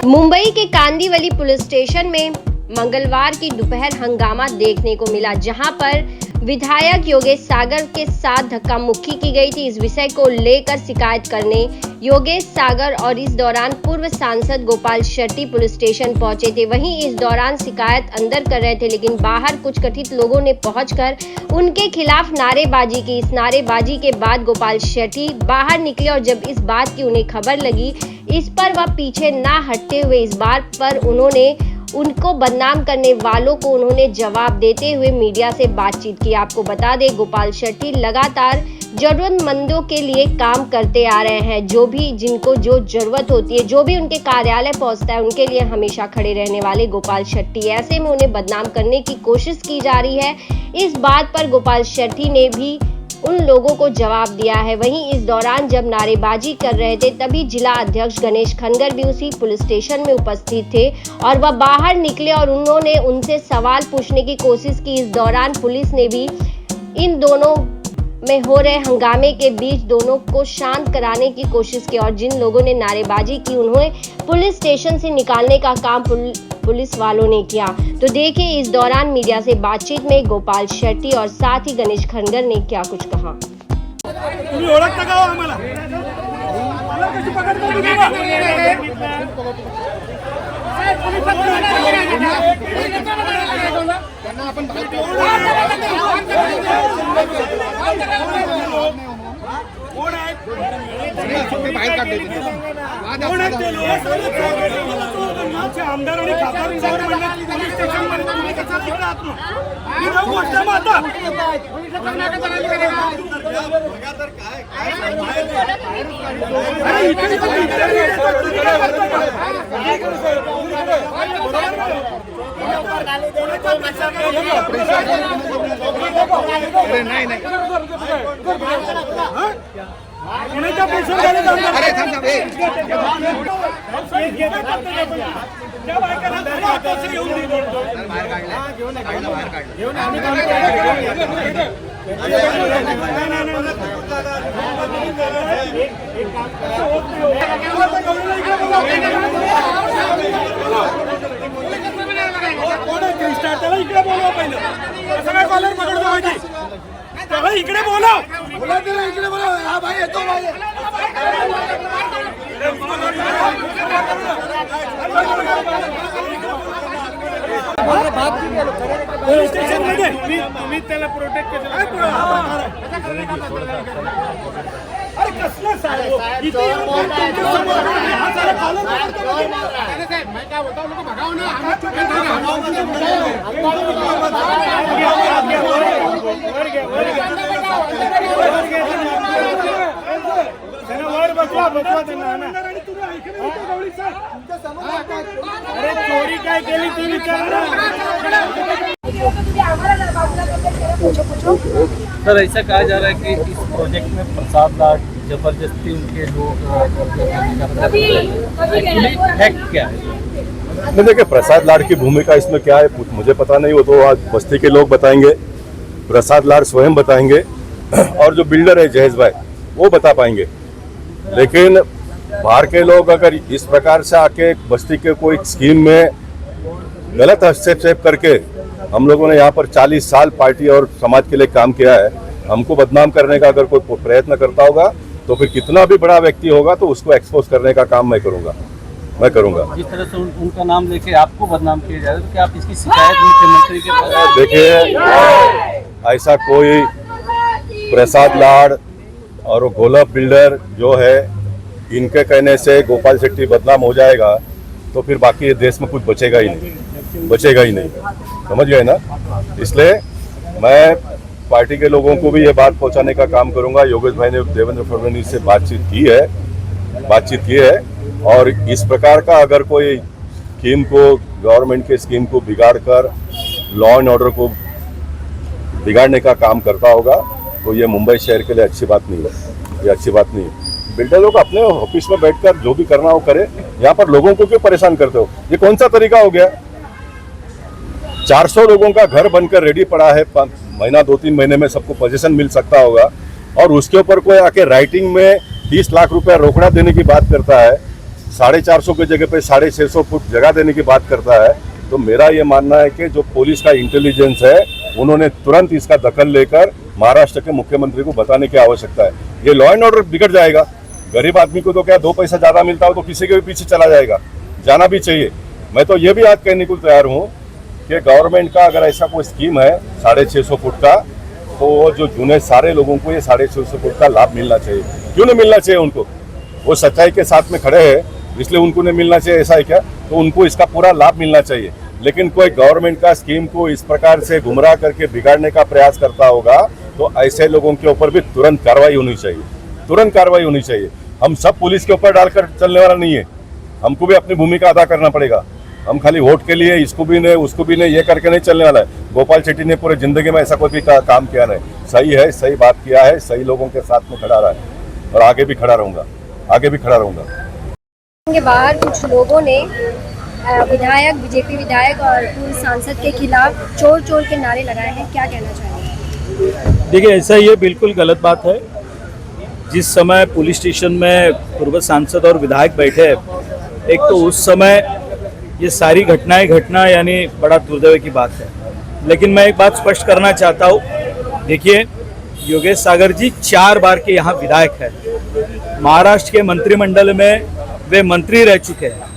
मुंबई के Kandivali police station में मंगलवार की दोपहर हंगामा देखने को मिला, जहां पर विधायक योगेश सागर के साथ धक्का मुक्की की गई थी। इस विषय को लेकर शिकायत करने योगेश सागर और इस दौरान पूर्व सांसद गोपाल शेट्टी पुलिस स्टेशन पहुंचे थे। वहीं इस दौरान शिकायत अंदर कर रहे थे, लेकिन बाहर कुछ कथित लोगों ने पहुंचकर उनके खिलाफ नारेबाजी की। इस नारेबाजी के बाद गोपाल शेट्टी बाहर निकले और जब इस बात की उन्हें खबर लगी, इस पर वह पीछे ना हटते हुए इस बार पर उनको बदनाम करने वालों को उन्होंने जवाब देते हुए मीडिया से बातचीत की। आपको बता दें, गोपाल शेट्टी लगातार जरूरतमंदों के लिए काम करते आ रहे हैं। जिनको जो जरूरत होती है, जो भी उनके कार्यालय पहुंचता है, उनके लिए हमेशा खड़े रहने वाले गोपाल शेट्टी, ऐसे में उन्हें बदनाम करने की कोशिश की जा रही है। इस बात पर गोपाल शेट्टी ने भी उन लोगों को जवाब दिया है। वहीं इस दौरान जब नारेबाजी कर रहे थे, तभी जिला अध्यक्ष गणेश खनगर भी उसी पुलिस स्टेशन में उपस्थित थे और वह बाहर निकले और उन्होंने उनसे सवाल पूछने की कोशिश की। इस दौरान पुलिस ने भी इन दोनों में हो रहे हंगामे के बीच दोनों को शांत कराने की कोशिश की और जिन लोगों ने नारेबाजी की, उन्हें पुलिस स्टेशन से निकालने का काम पुलिस वालों ने किया। तो देखिए इस दौरान मीडिया से बातचीत में गोपाल शेट्टी और साथ ही गणेश खनगर ने क्या कुछ कहा। आमदार आणि खासदार पोलीस स्टेशन मध्ये तुम्ही कसा राहत मी जाऊ गोष्ट आता कोणाच्या पैसे झाले अरे थांब त्या बायकांना आता घेऊन बाहेर त्याला इकडे बोलवा पहिलं, असं काय कॉलर पकडतो माहिती, त्याला इकडे बोलव, त्याला इकडे बोलव, हा भाई येतो भाई पोलीस स्टेशन मध्ये मी त्याला प्रोटेक्ट केलं। अरे कसलं साहेब इथे मैं क्या बोलता हूँ, भगाओ ना, अरे चोरी काय केली ती विचार। सर, ऐसा कहा जा रहा है कि इस प्रोजेक्ट में प्रसाद लाड जबरदस्ती उनके लोग क्या है? नहीं, देखिए प्रसाद लाड की भूमिका इसमें क्या है मुझे पता नहीं, वो तो आज बस्ती के लोग बताएंगे, प्रसाद लाड स्वयं बताएंगे और जो बिल्डर है जहेज भाई वो बता पाएंगे। लेकिन बाहर के लोग अगर इस प्रकार से आके बस्ती के कोई स्कीम में गलत हस्तक्षेप करके, हम लोगों ने यहाँ पर 40 साल पार्टी और समाज के लिए काम किया है, हमको बदनाम करने का अगर कोई प्रयत्न करता होगा तो फिर कितना भी बड़ा व्यक्ति होगा तो उसको एक्सपोज करने का काम मैं करूँगा। जिस तरह से उनका नाम लेके आपको बदनाम किया जा रहा है, तो क्या आप इसकी शिकायत मुख्यमंत्री के पास? देखिए, ऐसा कोई प्रसाद लाड और गोलब बिल्डर जो है, इनके कहने से गोपाल शेट्टी बदनाम हो जाएगा तो फिर बाकी देश में कुछ बचेगा ही नहीं, समझ गए ना। इसलिए मैं पार्टी के लोगों को भी ये बात पहुंचाने का काम करूंगा। योगेश भाई ने देवेंद्र फडणवीस से बातचीत की है और इस प्रकार का अगर कोई स्कीम को, गवर्नमेंट के स्कीम को बिगाड़ कर लॉ एंड ऑर्डर को बिगाड़ने का काम करता होगा तो ये मुंबई शहर के लिए अच्छी बात नहीं है, ये अच्छी बात नहीं है। बिल्डर लोग अपने ऑफिस में बैठकर जो भी करना हो करे, यहाँ पर लोगों को क्यों परेशान करते हो? ये कौन सा तरीका हो गया? 400 लोगों का घर बनकर रेडी पड़ा है, महीना 2-3 महीने में सबको पोजीशन मिल सकता होगा और उसके ऊपर कोई आके राइटिंग में 30 लाख रुपया रोकड़ा देने की बात करता है। 450 की जगह पे 650 फुट जगह देने की बात करता है, तो मेरा ये मानना है कि जो पुलिस का इंटेलिजेंस है उन्होंने तुरंत इसका दखल लेकर महाराष्ट्र के मुख्यमंत्री को बताने की आवश्यकता है। ये लॉ एंड ऑर्डर बिगड़ जाएगा। गरीब आदमी को तो क्या 2 पैसा ज्यादा मिलता हो तो किसी के भी पीछे चला जाएगा, जाना भी चाहिए। मैं तो ये भी आज कहने को तैयार हूँ कि गवर्नमेंट का अगर ऐसा कोई स्कीम है 650 फुट का, तो जो जुने सारे लोगों को ये 650 फुट का लाभ मिलना चाहिए। क्यों नहीं मिलना चाहिए उनको? वो सच्चाई के साथ में खड़े हैं इसलिए उनको नहीं मिलना चाहिए, ऐसा है क्या? तो उनको इसका पूरा लाभ मिलना चाहिए। लेकिन कोई गवर्नमेंट का स्कीम को इस प्रकार से गुमराह करके बिगाड़ने का प्रयास करता होगा तो ऐसे लोगों के ऊपर भी तुरंत कार्रवाई होनी चाहिए, तुरंत कार्रवाई होनी चाहिए। हम सब पुलिस के ऊपर डालकर चलने वाला नहीं है, हमको भी अपनी भूमिका अदा करना पड़ेगा। हम खाली वोट के लिए इसको भी नहीं उसको भी नहीं ये करके नहीं चलने वाला है। गोपाल शेट्टी ने पूरे जिंदगी में ऐसा कोई भी काम किया नहीं। सही है, सही बात किया है, सही लोगों के साथ में खड़ा रहा है और आगे भी खड़ा रहूंगा, आगे भी खड़ा रहूंगा। के बाहर कुछ लोगों ने विधायक, बीजेपी विधायक और पूर्व सांसद के खिलाफ चोर चोर के नारे लगाए हैं, क्या कहना चाहेंगे? देखिए, ऐसा ये बिल्कुल गलत बात है। जिस समय पुलिस स्टेशन में पूर्व सांसद और विधायक बैठे, एक तो उस समय ये सारी घटनाएं घटना यानी बड़ा दुर्दैव की बात है। लेकिन मैं एक बात स्पष्ट करना चाहता हूँ, देखिए योगेश सागर जी 4 बार के यहाँ विधायक है, महाराष्ट्र के मंत्रिमंडल में वे मंत्री रह चुके हैं।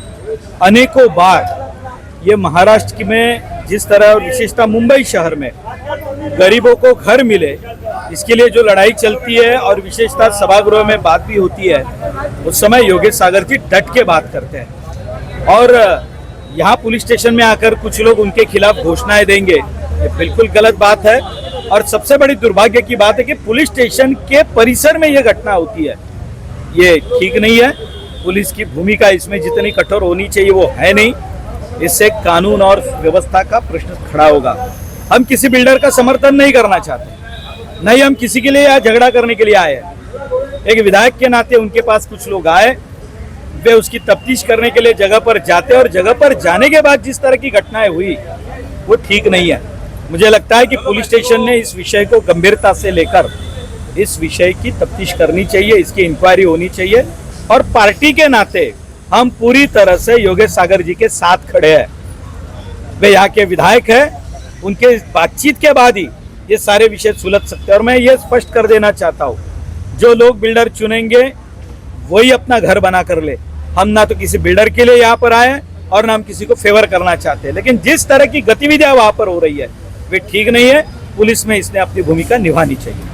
अनेकों बार ये महाराष्ट्र में जिस तरह विशेषतः मुंबई शहर में गरीबों को घर मिले, इसके लिए जो लड़ाई चलती है और विशेषतः सभागृह में बात भी होती है, उस समय योगेश सागर जी डट के बात करते हैं। और यहाँ पुलिस स्टेशन में आकर कुछ लोग उनके खिलाफ घोषणाएं देंगे, ये बिल्कुल गलत बात है। और सबसे बड़ी दुर्भाग्य की बात है कि पुलिस स्टेशन के परिसर में ये घटना होती है, ये ठीक नहीं है। पुलिस की भूमिका इसमें जितनी कठोर होनी चाहिए वो है नहीं। इससे कानून और व्यवस्था का प्रश्न खड़ा होगा। हम किसी बिल्डर का समर्थन नहीं करना चाहते, नहीं हम किसी के लिए या झगड़ा करने के लिए आए हैं। एक विधायक के नाते उनके पास कुछ लोग आए, वे उसकी तफ्तीश करने के लिए जगह पर जाते, और जगह पर जाने के बाद जिस तरह की घटनाएं हुई वो ठीक नहीं है। मुझे लगता है कि पुलिस स्टेशन ने इस विषय को गंभीरता से लेकर इस विषय की तफ्तीश करनी चाहिए, इसकी इंक्वायरी होनी चाहिए। और पार्टी के नाते हम पूरी तरह से योगेश सागर जी के साथ खड़े हैं। वे यहाँ के विधायक हैं, उनके बातचीत के बाद ही ये सारे विषय सुलझ सकते हैं। और मैं ये स्पष्ट कर देना चाहता हूँ, जो लोग बिल्डर चुनेंगे वही अपना घर बना कर ले। हम ना तो किसी बिल्डर के लिए यहाँ पर आए और ना हम किसी को फेवर करना चाहते हैं। लेकिन जिस तरह की गतिविधियां वहां पर हो रही है वे ठीक नहीं है। पुलिस में इसने अपनी भूमिका निभानी चाहिए।